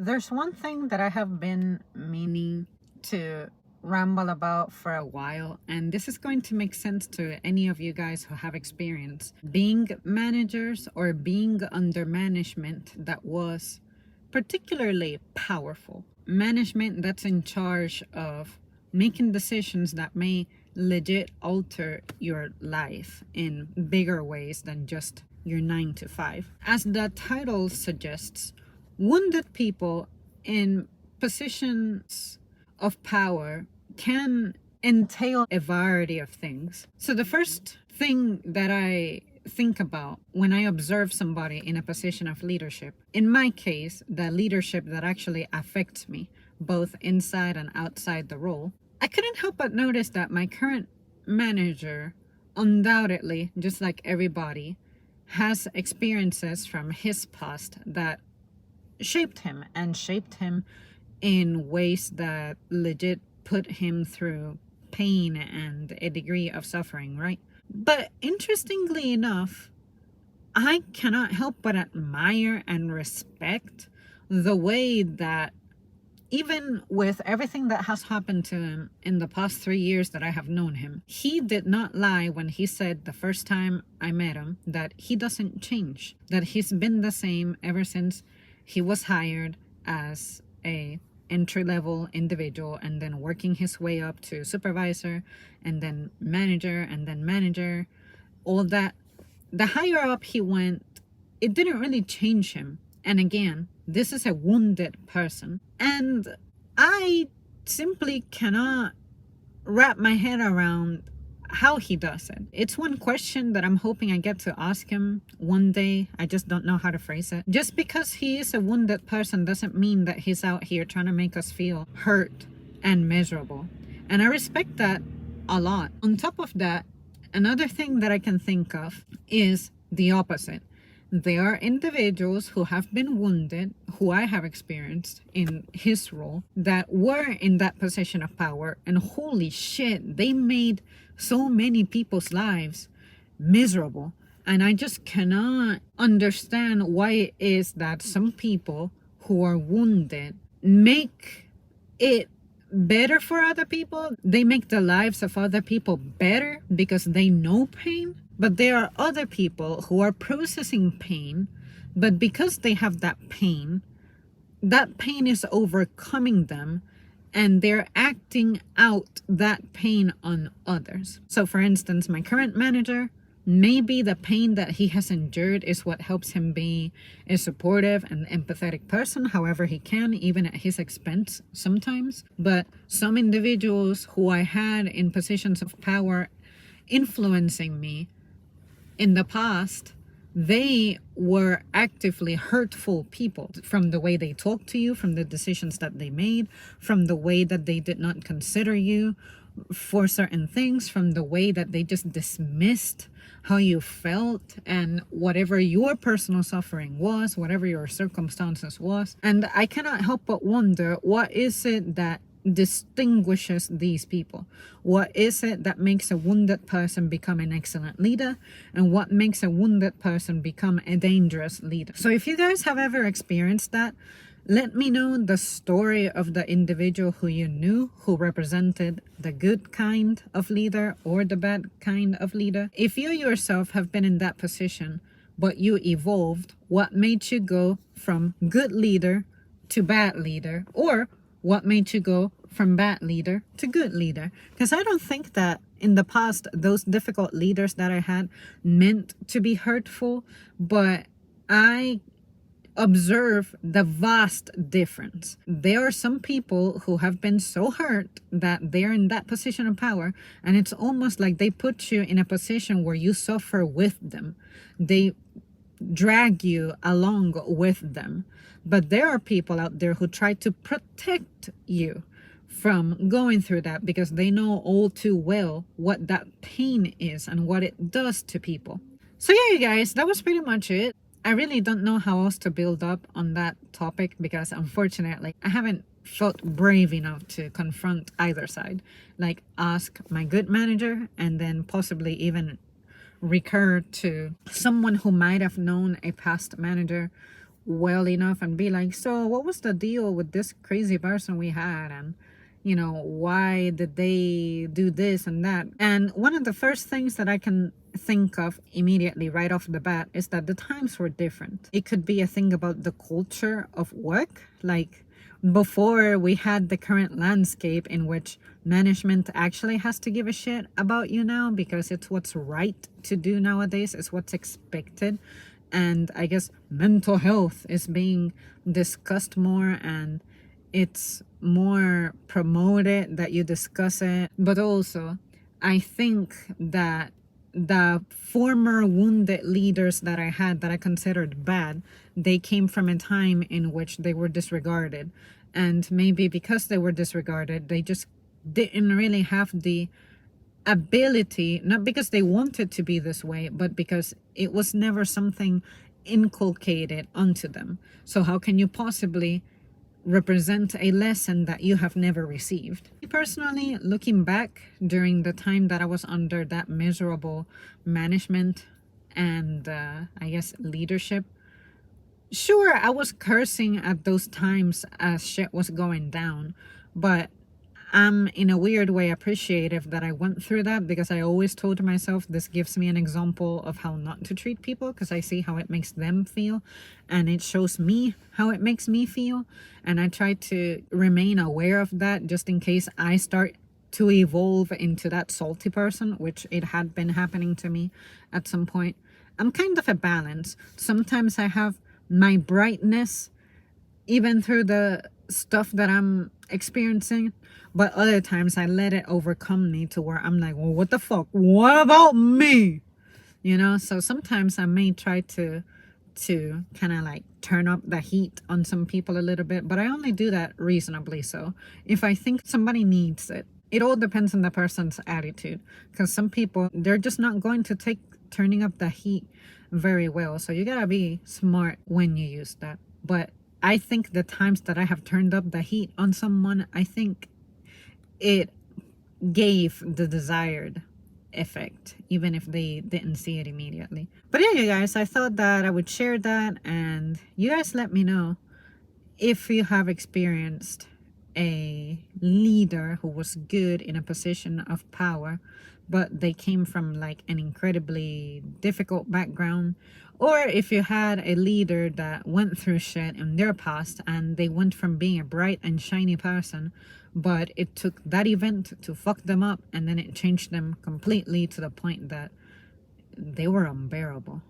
There's one thing that I have been meaning to ramble about for a while, and this is going to make sense to any of you guys who have experience being managers or being under management that was particularly powerful. Management that's in charge of making decisions that may legit alter your life in bigger ways than just your 9 to 5. As the title suggests, wounded people in positions of power can entail a variety of things. So, the first thing that I think about when I observe somebody in a position of leadership, in my case, the leadership that actually affects me, both inside and outside the role, I couldn't help but notice that my current manager, undoubtedly, just like everybody, has experiences from his past that shaped him in ways that legit put him through pain and a degree of suffering, right? But interestingly enough, I cannot help but admire and respect the way that, even with everything that has happened to him in the past 3 years that I have known him, he did not lie when he said the first time I met him that he doesn't change, that he's been the same ever since he was hired as a entry-level individual and then working his way up to supervisor and then manager, all that. The higher up he went, it didn't really change him. And again, this is a wounded person, and I simply cannot wrap my head around how he does it. It's one question that I'm hoping I get to ask him one day. I just don't know how to phrase it. Just because he is a wounded person doesn't mean that he's out here trying to make us feel hurt and miserable. And I respect that a lot. On top of that, another thing that I can think of is the opposite. There are individuals who have been wounded, who I have experienced in his role, that were in that position of power, and holy shit, they made so many people's lives miserable. And I just cannot understand why it is that some people who are wounded make it better for other people. They make the lives of other people better because they know pain. But there are other people who are processing pain, but because they have that pain is overcoming them, and they're acting out that pain on others. So for instance, my current manager, maybe the pain that he has endured is what helps him be a supportive and empathetic person, however he can, even at his expense sometimes. But some individuals who I had in positions of power influencing me in the past, they were actively hurtful people, from the way they talked to you, from the decisions that they made, from the way that they did not consider you for certain things, from the way that they just dismissed how you felt and whatever your personal suffering was, whatever your circumstances was. And I cannot help but wonder, what is it that distinguishes these people? What is it that makes a wounded person become an excellent leader, and what makes a wounded person become a dangerous leader? So if you guys have ever experienced that, let me know the story of the individual who you knew who represented the good kind of leader or the bad kind of leader. If you yourself have been in that position but you evolved, what made you go from good leader to bad leader, or what made you go from bad leader to good leader? Because I don't think that in the past, those difficult leaders that I had meant to be hurtful, but I observe the vast difference. There are some people who have been so hurt that they're in that position of power, and it's almost like they put you in a position where you suffer with them. They drag you along with them. But there are people out there who try to protect you from going through that, because they know all too well what that pain is and what it does to people. So yeah, you guys, that was pretty much it. I really don't know how else to build up on that topic, because unfortunately I haven't felt brave enough to confront either side. Like, ask my good manager and then possibly even recur to someone who might have known a past manager well enough and be like, so what was the deal with this crazy person we had? And, you know, why did they do this and that? And one of the first things that I can think of immediately right off the bat is that the times were different. It could be a thing about the culture of work, like before we had the current landscape in which management actually has to give a shit about you now because it's what's right to do nowadays, it's what's expected. And I guess mental health is being discussed more, and it's more promoted that you discuss it. But also, I think that the former wounded leaders that I had that I considered bad, they came from a time in which they were disregarded. And maybe because they were disregarded, they just didn't really have the ability, not because they wanted to be this way, but because it was never something inculcated onto them. So how can you possibly represent a lesson that you have never received? Personally, looking back during the time that I was under that miserable management and I guess leadership, sure, I was cursing at those times as shit was going down, but I'm in a weird way appreciative that I went through that, because I always told myself this gives me an example of how not to treat people, because I see how it makes them feel and it shows me how it makes me feel. And I try to remain aware of that just in case I start to evolve into that salty person, which it had been happening to me at some point. I'm kind of a balance. Sometimes I have my brightness even through the stuff that I'm experiencing, but other times I let it overcome me to where I'm like, well, what the fuck? What about me? You know, so sometimes I may try to kind of like turn up the heat on some people a little bit, but I only do that reasonably. So if I think somebody needs it, it all depends on the person's attitude, because some people, they're just not going to take turning up the heat very well. So you gotta be smart when you use that. But I think the times that I have turned up the heat on someone, I think it gave the desired effect, even if they didn't see it immediately. But yeah, you guys, I thought that I would share that, and you guys let me know if you have experienced a leader who was good in a position of power, but they came from like an incredibly difficult background, or if you had a leader that went through shit in their past and they went from being a bright and shiny person, but it took that event to fuck them up, and then it changed them completely to the point that they were unbearable.